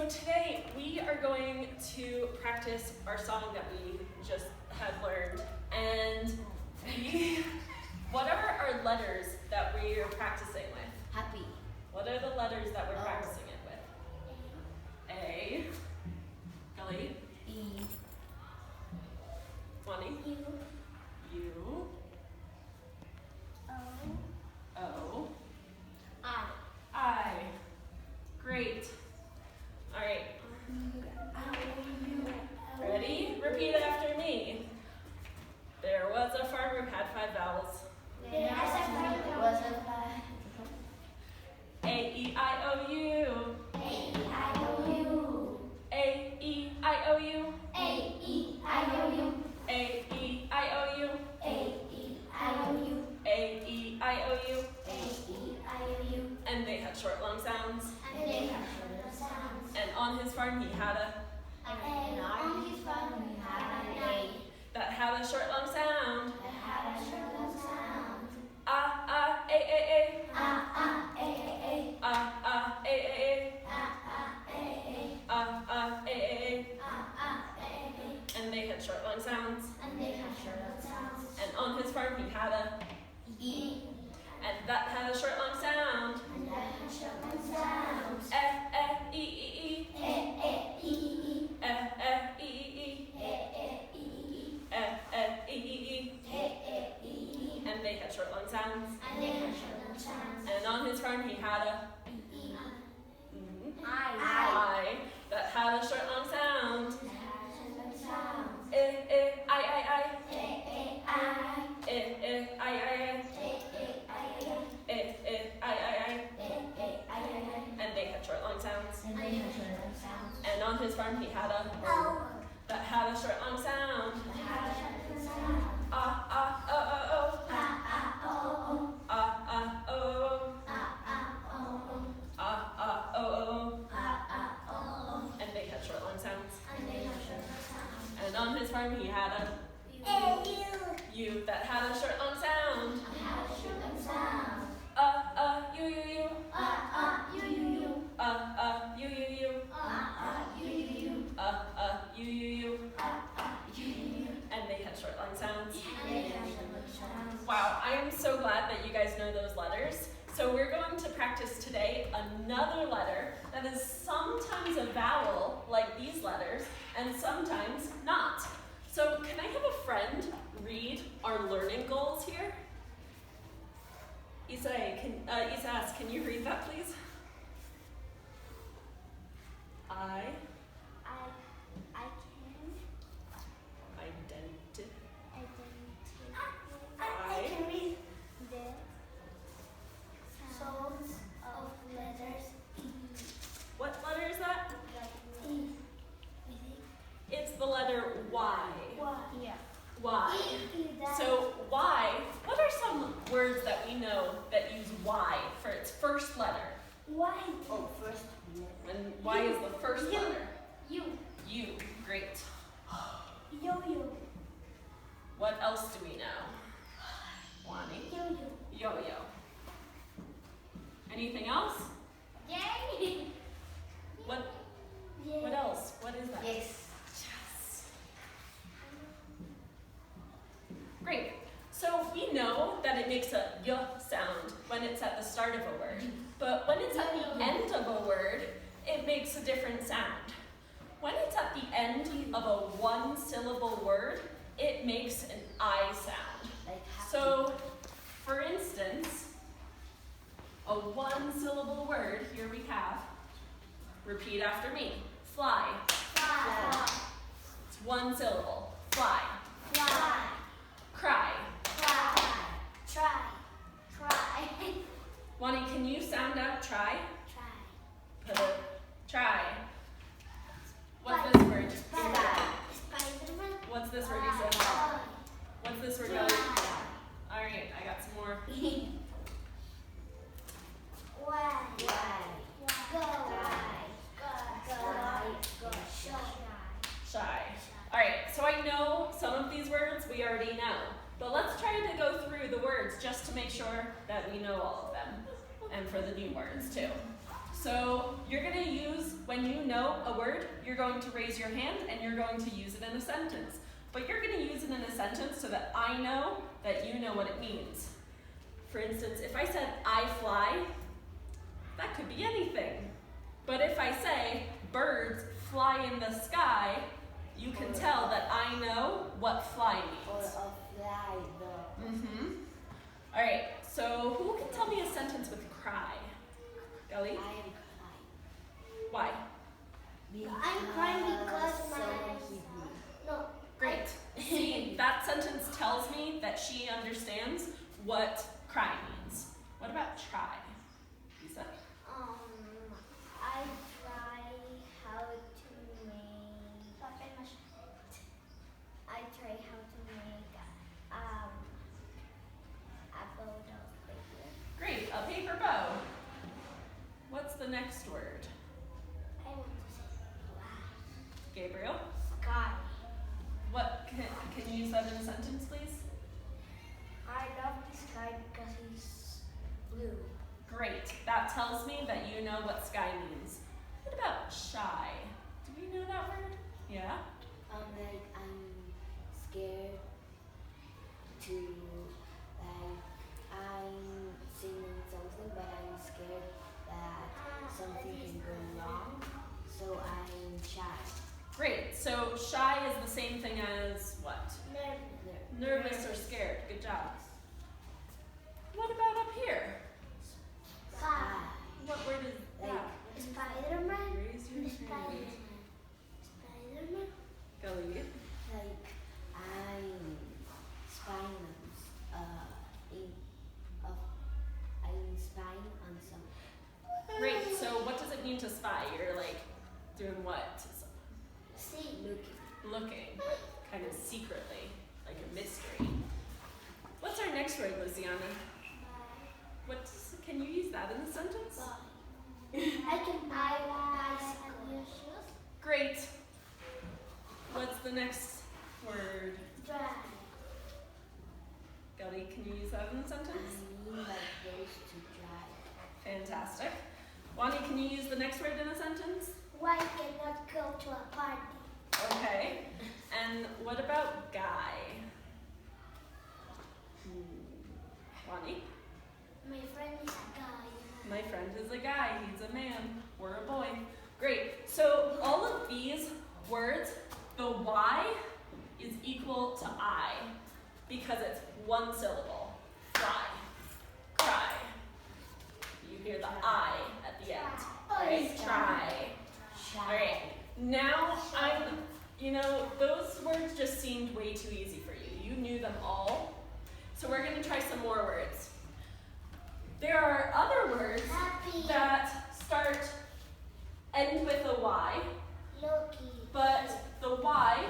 So today we are going to practice our song that we just had learned. And what are our letters that we are practicing with? Happy. What are the letters that we're practicing it with? A. Gully. E. Wani. U. U. O. O. I. I. Great. All right. Ready? Repeat after me. There was a farmer who had 5 vowels. A-E-I-O-U. A-E-I-O-U. A-E-I-O-U. A-E-I-O-U. A-E-I-O-U. A-E-I-O-U. A-E-I-O-U. A-E-I-O-U. And they had short, long sounds. And they have short sounds. And on his farm he had a And on his farm we had an A that had a short, long sound. that had a short sound. A-A-A. A-A-A-A. A-A-A-A. A-A-A-A. A-A-A-A. A-A-A-A. And they had short, long sounds. And they have short sounds. And on his farm he had a E. and that had a short, long sound. And that has short sounds. E-E-E-E. E-E-E-E. E-E-E-E. E-E-E-E. E-E-E-E. E-E-E-E. And they had short, long sounds. And they have short sounds. And on his farm he had a E. I I. that had a short, long sound. That has short sounds. I-I-I. E-E-I. I-I-I. E-E-I-I. I-I-I. And they had short, long sounds. And they have short sounds. And on his farm he had a O. that had a short, long sound. That has short sounds. Ah-ah-oh-oh-oh. Ah-ah-oh-oh. Ah-ah-oh-oh. Ah-ah-oh-oh. Ah-ah-oh-oh. Ah-ah-oh-oh. And they had short, long sounds. And they have short sounds. And on his farm he had a E-U. U that had a short, long sound. That has short sounds. U-U-U. U-U-U. U-U-U. U-U-U. U-U-U. U-U-U. And they had short, long sounds. And they have short sounds. Wow, I am so glad that you guys know those letters. So we're going to practice today another letter that is sometimes a vowel, like these letters, and sometimes not. So can I have a friend read our learning goals here? Isa asks, can you read that, please? I can read the sounds of letters E. What letter is that? E. It's the letter Y. Yeah. Y. E. So Y, what are some words that we know that use Y for its first letter? Y. Oh, first. And Y is the first U. letter. U. U, great. Yo-yo. What else do we know? Wani. Yo-yo. Yo-yo. Anything else? Yay. What else? What is that? Yes. Yes. Great. So we know that it makes a y sound when it's at the start of a word. But when it's at the end of a word, it makes a different sound. When it's at the end of a one-syllable word, it makes an I sound. So, for instance, a one-syllable word, here we have, repeat after me, fly. Fly. It's one syllable, fly. Fly. Cry. Try. Try. Try. Wani, can you sound out try? Try. Put a try. What's this word? Spider-Man. What's this word you said? What's this word? All right, I got some more. Why? Go. Go. Shy. All right, so I know some of these words we already know, but let's try to go through the words just to make sure that we know all of them, and for the new words too. So you're gonna use, when when you know a word, you're going to raise your hand and you're going to use it in a sentence. But you're going to use it in a sentence so that I know that you know what it means. For instance, if I said, I fly, that could be anything. But if I say, birds fly in the sky, you can tell that I know what fly means. Or a fly, though. Mm-hmm. All right, so who can tell me a sentence with cry? Gully? I am crying. Why? I'm crying because someone hit me. No. Great. See, that sentence tells me that she understands what cry means. What about try? Lisa? I try how to make. I try how to make a bow of paper. Great, a paper bow. What's the next word? I want to say Gabriel? sky. What can you use that in a sentence, please? I love the sky because it's blue. Great. That tells me that you know what sky means. What about shy? Do we know that word? Yeah? Like I'm scared to, like, I'm singing something, but I'm scared that something can go wrong, so I'm shy. Great. So shy is the same thing as what? Nervous or scared. Good job. What about up here? Sky. What word is that? Spider-Man. Raise your hand. Spider-Man. Gully. Like I'm spying I'm spying on someone. Great. So what does it mean to spy? You're like doing what? See. Looking, but kind of secretly, like a mystery. What's our next word, Luciana? Can you use that in the sentence? I can buy bicycle shoes. Great. What's the next word? Drive. Gully, can you use that in the sentence? I mean like those to drive. Fantastic. Wani, can you use the next word in a sentence? Why cannot go to a party? Okay. And what about guy? Wani? My friend is a guy. My friend is a guy. He's a man. We're a boy. Great. So all of these words, the Y is equal to I because it's one syllable. Fly. Cry. You hear the I at the end. Right? Try. All right. Now those words just seemed way too easy for you. You knew them all. So we're going to try some more words. There are other words that end with a Y, but the Y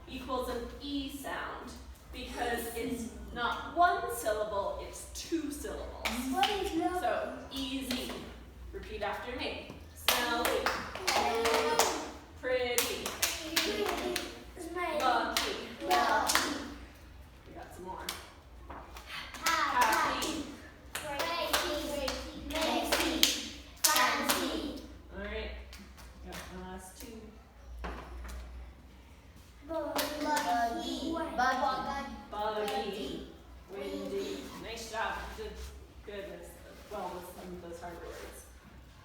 equals an E sound because it's not one syllable, it's two syllables. What is Loki? So, easy. Repeat after me. Smelly. Pretty. Lucky. We got some more. Happy. All right. Got the last two. Buggy. Windy. Nice job. You did good as well with some of those harder words.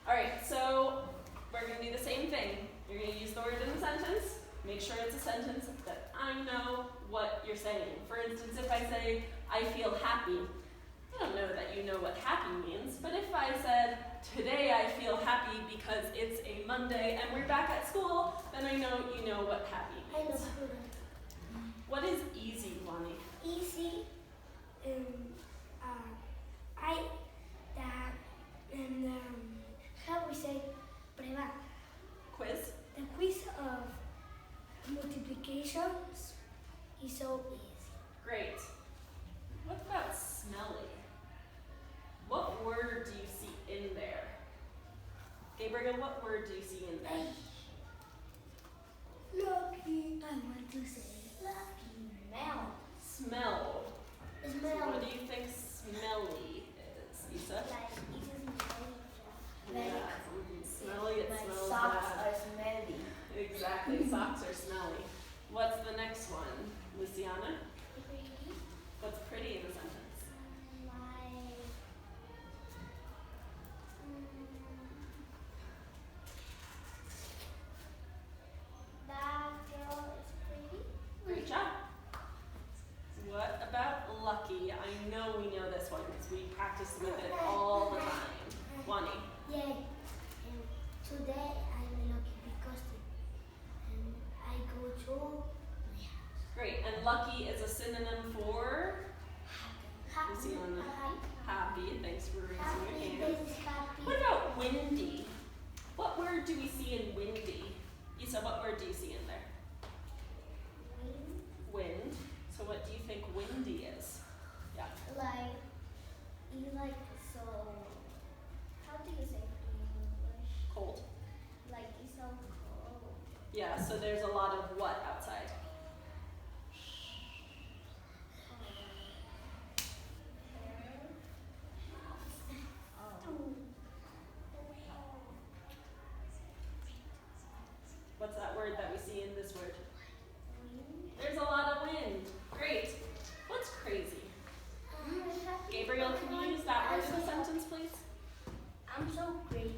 All right, so we're going to do the same thing. You're going to use the word in a sentence. Make sure it's a sentence that I know what you're saying. For instance, if I say, I feel happy, I don't know that you know what happy means, but if I said, today I feel happy because it's a Monday and we're back at school, then I know you know what happy means. What is easy, Lonnie? Easy. How we say prueba? Quiz? The quiz of multiplications is so easy. Great. What about smelly? What word do you see in there? Gabriel, what word do you see in there? Lucky. I want to say lucky. Smell. Smell. What do you think smelly is, Lisa? Like it is Yeah, something smelly, it my smells socks bad. are word do we see in windy? Isa, what word do you see in there? Wind. So what do you think windy is? Yeah. Like so. How do you say in English? Cold. Like it's so cold. Yeah, so there's a lot of what outside? What's that word that we see in this word? There's a lot of wind. Great. What's crazy? Gabriel, can you use that word in a sentence, please? I'm so crazy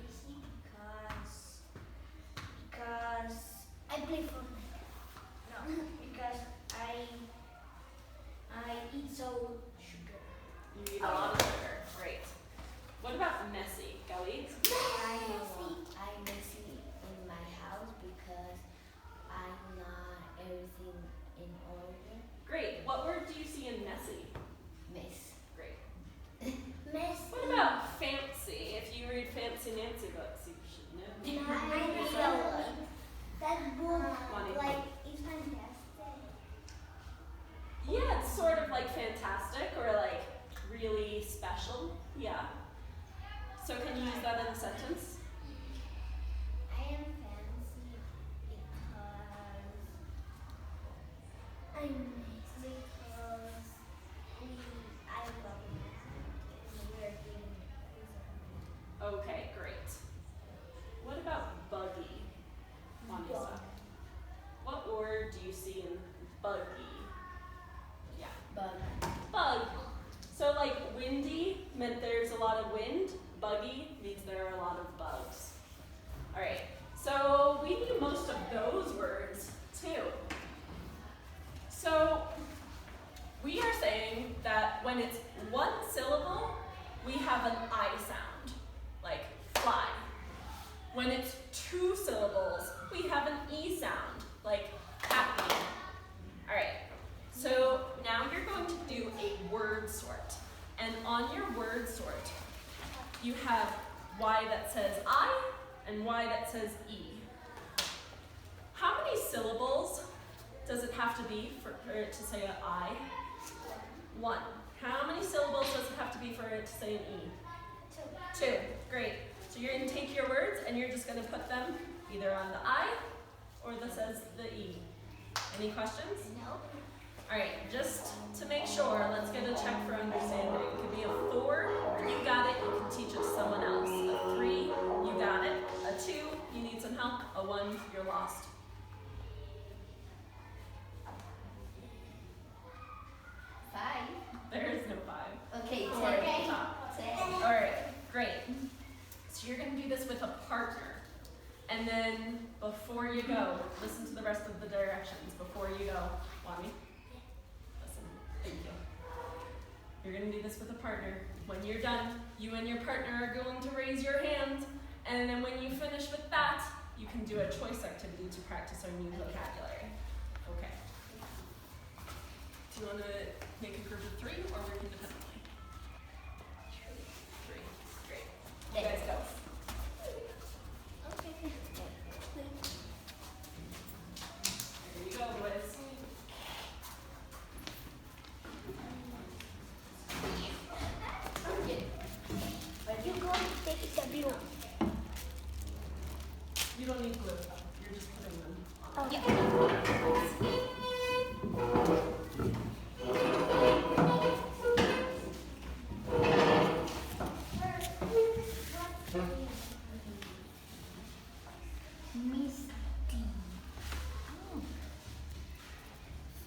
because I play Fortnite. No, because I eat so sugar. You eat a lot of sugar. Great. What about messy, Kelly? I'm messy in my house because I'm not everything in order. Great. What word do you see in messy? Mess. Great. Mess. What about fancy? If you read Fancy Nancy books, you should know. I know that book. Funny. Like it's fantastic. Yeah, it's sort of like fantastic or like really special. Yeah. So can you use that in a sentence? I am fancy because I'm nice because I love it. We're doing it. Okay, great. What about buggy? Monisa? What word do you see in buggy? Yeah. Bug. Bug. So like windy meant there's a lot of wind. Buggy means there are a lot of bugs. All right, so we knew most of those words too. So we are saying that when it's one syllable, we have an I sound, like fly. When it's two syllables, we have an E sound, like happy. All right, so now you're going to do a word sort. And on your word sort, you have Y that says I and Y that says E. How many syllables does it have to be for it to say an I? One. How many syllables does it have to be for it to say an E? Two. Great. So you're going to take your words and you're just going to put them either on the I or that says the E. Any questions? No. All right, just to make sure, let's get a check for understanding. It could be a 4, you got it, you can teach it to someone else. A 3, you got it. A 2, you need some help. A 1, you're lost. Five. There is no 5. Okay, 4 at the 10. top. 10. All right, great. So you're going to do this with a partner. And then before you go, listen to the rest of the directions. Before you go, Wami, listen. Thank you. You're going to do this with a partner. When you're done, you and your partner are going to raise your hand. And then when you finish with that, you can do a choice activity to practice our new vocabulary. Okay. Do you want to make a group of 3 or work independently? 3. Great. You guys go. Okay. Here you go, boys. Okay. You go take the blue. You don't need glue. You're just putting them on. Okay. Misty.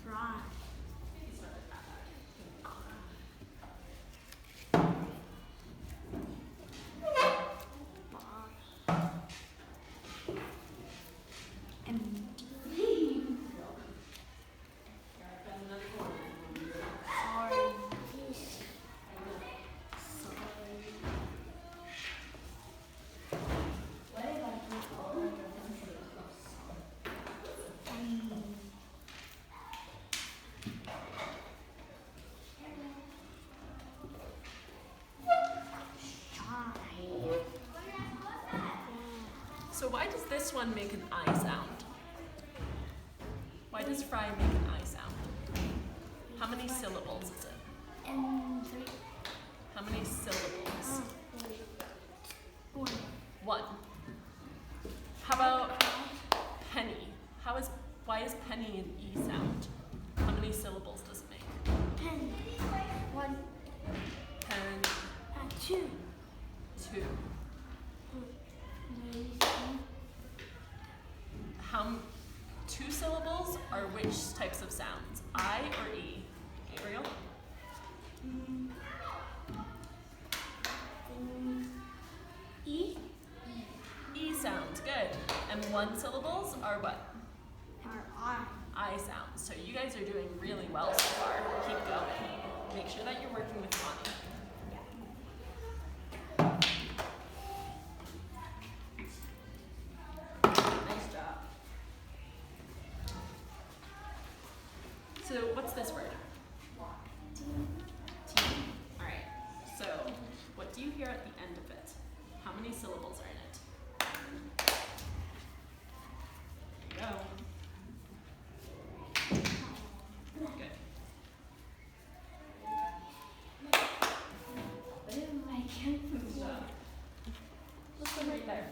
Fry. What if I put all of the pencils? So why does this one make an I sound? Why does fry make an I sound? How many syllables is it? And 3. How many syllables? 1. 1. How about penny? Why is penny an E sound? How many syllables does it make? 10. 1. Pen, 2. 2. How 2 syllables are which types of sounds? I or E? Gabriel? E. E sounds, good. And 1 syllables are what? R. I sounds. So you guys are doing really well so far. Keep going. Make sure that you're working with Connie. Nice job. So what's this word? T. All right. So what do you hear at the end of it? How many syllables are in it? There you go. Good. Good job. What's the right there?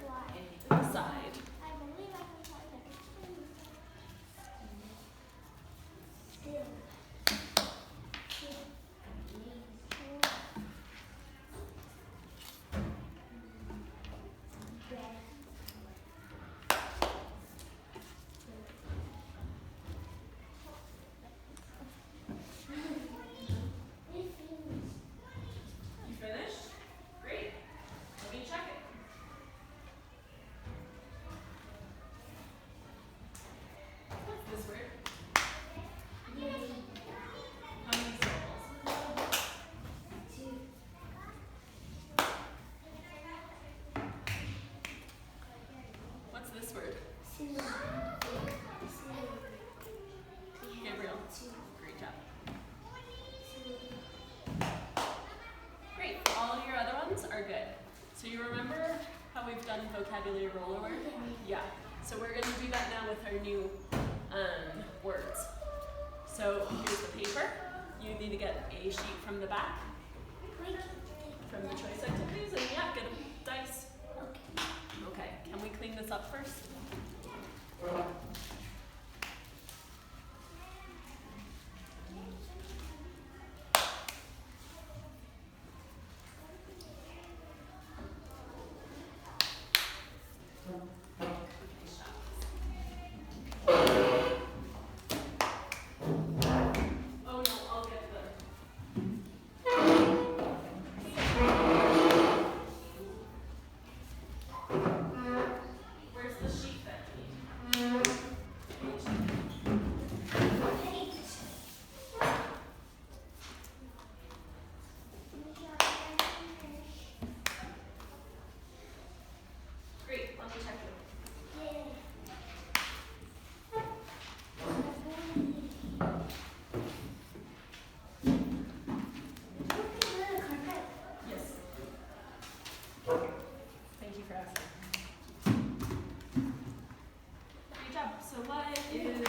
Side. I believe I can find it. Still. You finished? Great. Let me check it. What's this word? How many syllables? 2. What's this word? Gabriel. Great job. Great. All your other ones are good. So you remember how we've done vocabulary rollover? Yeah. So we're going to do that now with our new words. So here's the paper. You need to get a sheet from the back, from the choice activities, and yeah, get a dice. Okay. Can we clean this up first? Oh no, I'll get where's the sheet that you need? Great, let me check you. Yes. Thank you for asking. Great job. So what is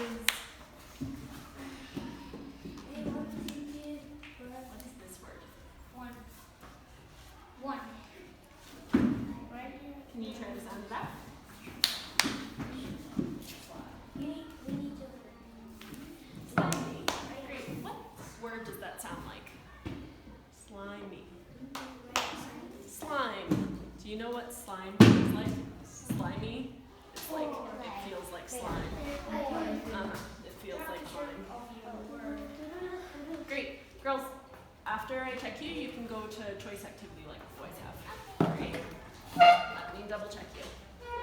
this word? 1. 1. Right here. Can you try to sound it out? We need Slimy. Great. What word does that sound like? Slimy. Slime. Do you know what slime feels like? Slimy. It's like it feels like slime. It feels like slime. Great. Girls, after I check you, you can go to choice activity like the boys have. Great. Let me double check you.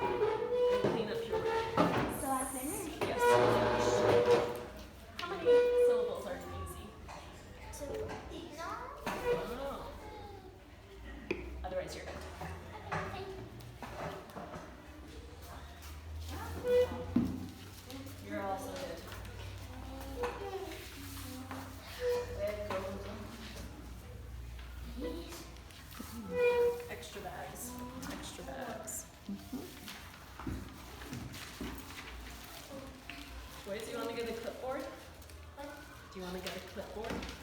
And clean up your room. So I finished. Yes. Finish. How many syllables are easy? 2. Oh. Otherwise, you're good. You're also good. Extra bags. Extra bags. Do you want to get a clipboard?